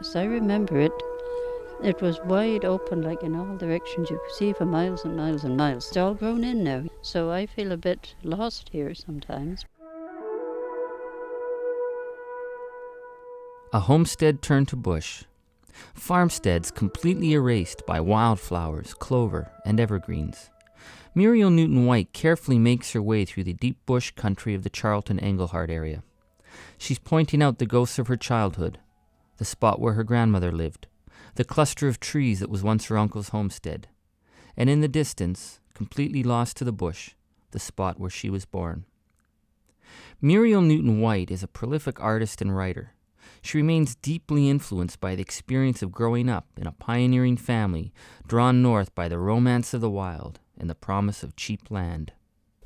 yes, I remember it. It was wide open, like in all directions. You could see for miles and miles and miles. It's all grown in now, so I feel a bit lost here sometimes. A homestead turned to bush. Farmsteads completely erased by wildflowers, clover, and evergreens. Muriel Newton White carefully makes her way through the deep bush country of the Charlton-Englehart area. She's pointing out the ghosts of her childhood, the spot where her grandmother lived, the cluster of trees that was once her uncle's homestead, and in the distance, completely lost to the bush, the spot where she was born. Muriel Newton White is a prolific artist and writer. She remains deeply influenced by the experience of growing up in a pioneering family drawn north by the romance of the wild and the promise of cheap land.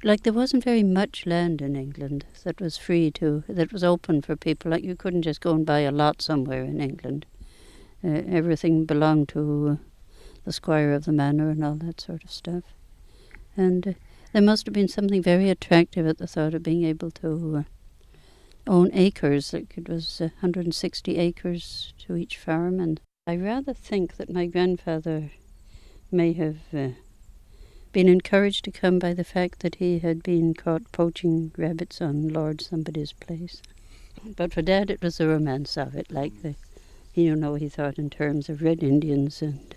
Like, there wasn't very much land in England that was that was open for people. Like, you couldn't just go and buy a lot somewhere in England. Everything belonged to the squire of the manor and all that sort of stuff. And there must have been something very attractive at the thought of being able to own acres. Like, it was 160 acres to each farm. And I rather think that my grandfather may have been encouraged to come by the fact that he had been caught poaching rabbits on Lord somebody's place. But for Dad, it was the romance of it, like he thought in terms of red Indians and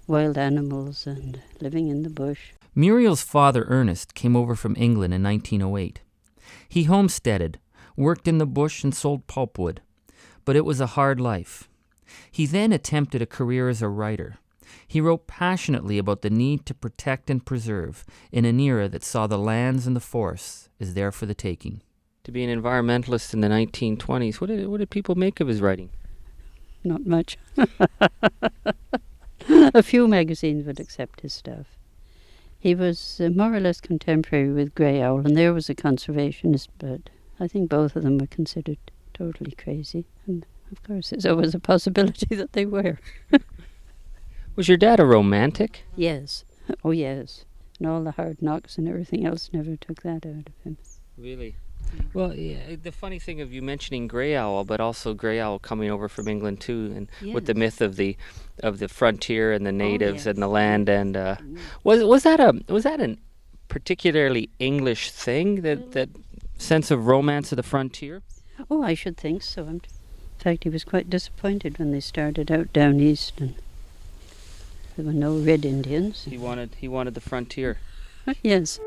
wild animals and living in the bush. Muriel's father, Ernest, came over from England in 1908. He homesteaded, worked in the bush and sold pulpwood, but it was a hard life. He then attempted a career as a writer. He wrote passionately about the need to protect and preserve in an era that saw the lands and the forests as there for the taking. To be an environmentalist in the 1920s, what did people make of his writing? Not much. A few magazines would accept his stuff. He was more or less contemporary with Grey Owl, and there was a conservationist, but I think both of them were considered totally crazy. And of course, there's always a possibility that they were. Was your dad a romantic? Yes. Oh, yes. And all the hard knocks and everything else never took that out of him. Really? Well, yeah, the funny thing of you mentioning Grey Owl, but also Grey Owl coming over from England too, and yes. With the myth of the frontier and the natives and the land, and Mm. was that a particularly English thing, that sense of romance of the frontier? Oh, I should think so. In fact, he was quite disappointed when they started out down east and there were no red Indians. He wanted the frontier. Yes.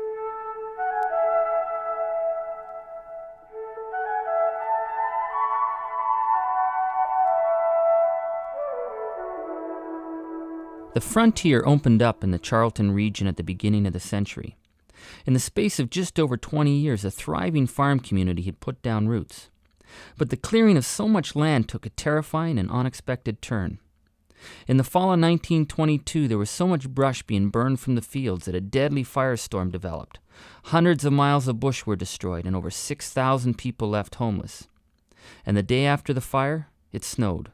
The frontier opened up in the Charlton region at the beginning of the century. In the space of just over 20 years, a thriving farm community had put down roots. But the clearing of so much land took a terrifying and unexpected turn. In the fall of 1922, there was so much brush being burned from the fields that a deadly firestorm developed. Hundreds of miles of bush were destroyed and over 6,000 people left homeless. And the day after the fire, it snowed.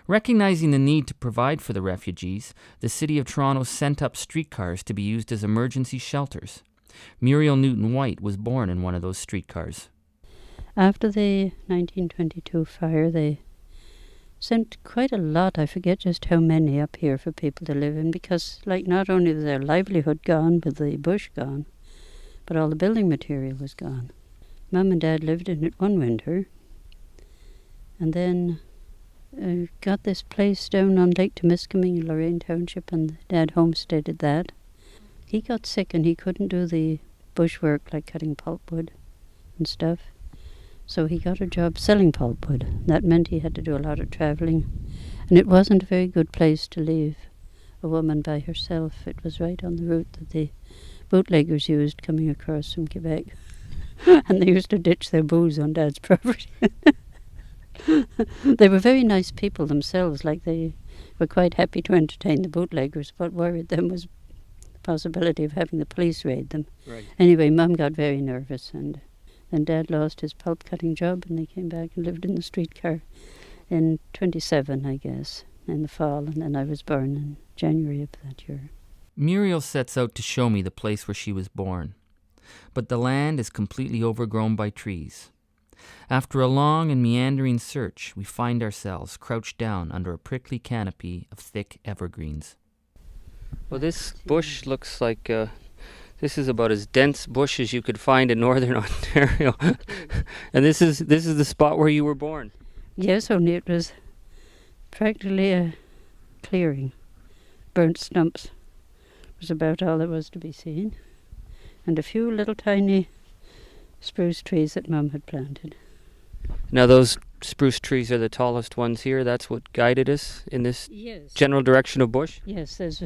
Recognizing the need to provide for the refugees, the City of Toronto sent up streetcars to be used as emergency shelters. Muriel Newton White was born in one of those streetcars. After the 1922 fire, they sent quite a lot, I forget just how many, up here for people to live in, because not only was their livelihood gone, but the bush gone, but all the building material was gone. Mum and Dad lived in it one winter, and then got this place down on Lake Temiskaming in Loraine Township, and Dad homesteaded that. He got sick and he couldn't do the bush work like cutting pulpwood and stuff, so he got a job selling pulpwood. That meant he had to do a lot of travelling, and it wasn't a very good place to leave a woman by herself. It was right on the route that the bootleggers used coming across from Quebec, and they used to ditch their booze on Dad's property. They were very nice people themselves, like they were quite happy to entertain the bootleggers. What worried them was the possibility of having the police raid them. Right. Anyway, Mum got very nervous, and then Dad lost his pulp cutting job, and they came back and lived in the streetcar in 27, I guess, in the fall, and then I was born in January of that year. Muriel sets out to show me the place where she was born, but the land is completely overgrown by trees. After a long and meandering search, we find ourselves crouched down under a prickly canopy of thick evergreens. Well, this bush looks like this is about as dense bush as you could find in northern Ontario. And this is the spot where you were born. Yes, only it was practically a clearing. Burnt stumps was about all there was to be seen. And a few little tiny spruce trees that Mum had planted. Now those spruce trees are the tallest ones here. That's what guided us in this general direction of bush? Yes, there's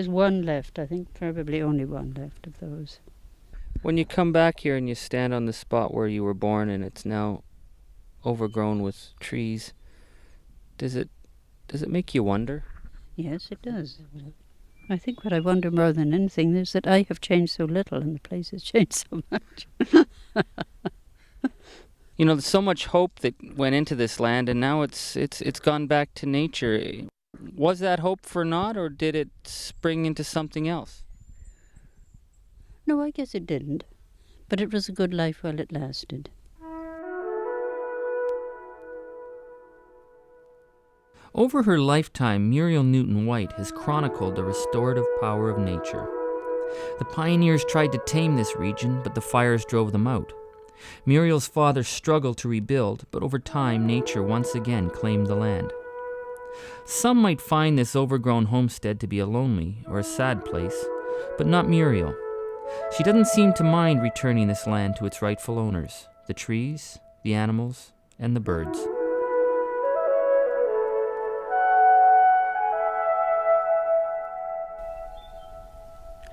one left. I think probably only one left of those. When you come back here and you stand on the spot where you were born and it's now overgrown with trees, does it make you wonder? Yes, it does. I think what I wonder more than anything is that I have changed so little and the place has changed so much. You know, there's so much hope that went into this land, and now it's gone back to nature. Was that hope for naught, or did it spring into something else? No, I guess it didn't. But it was a good life while it lasted. Over her lifetime, Muriel Newton White has chronicled the restorative power of nature. The pioneers tried to tame this region, but the fires drove them out. Muriel's father struggled to rebuild, but over time, nature once again claimed the land. Some might find this overgrown homestead to be a lonely or a sad place, but not Muriel. She doesn't seem to mind returning this land to its rightful owners, the trees, the animals, and the birds.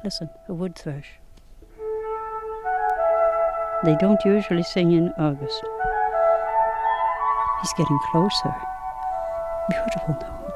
Listen, a wood thrush. They don't usually sing in August. He's getting closer. Beautiful notes.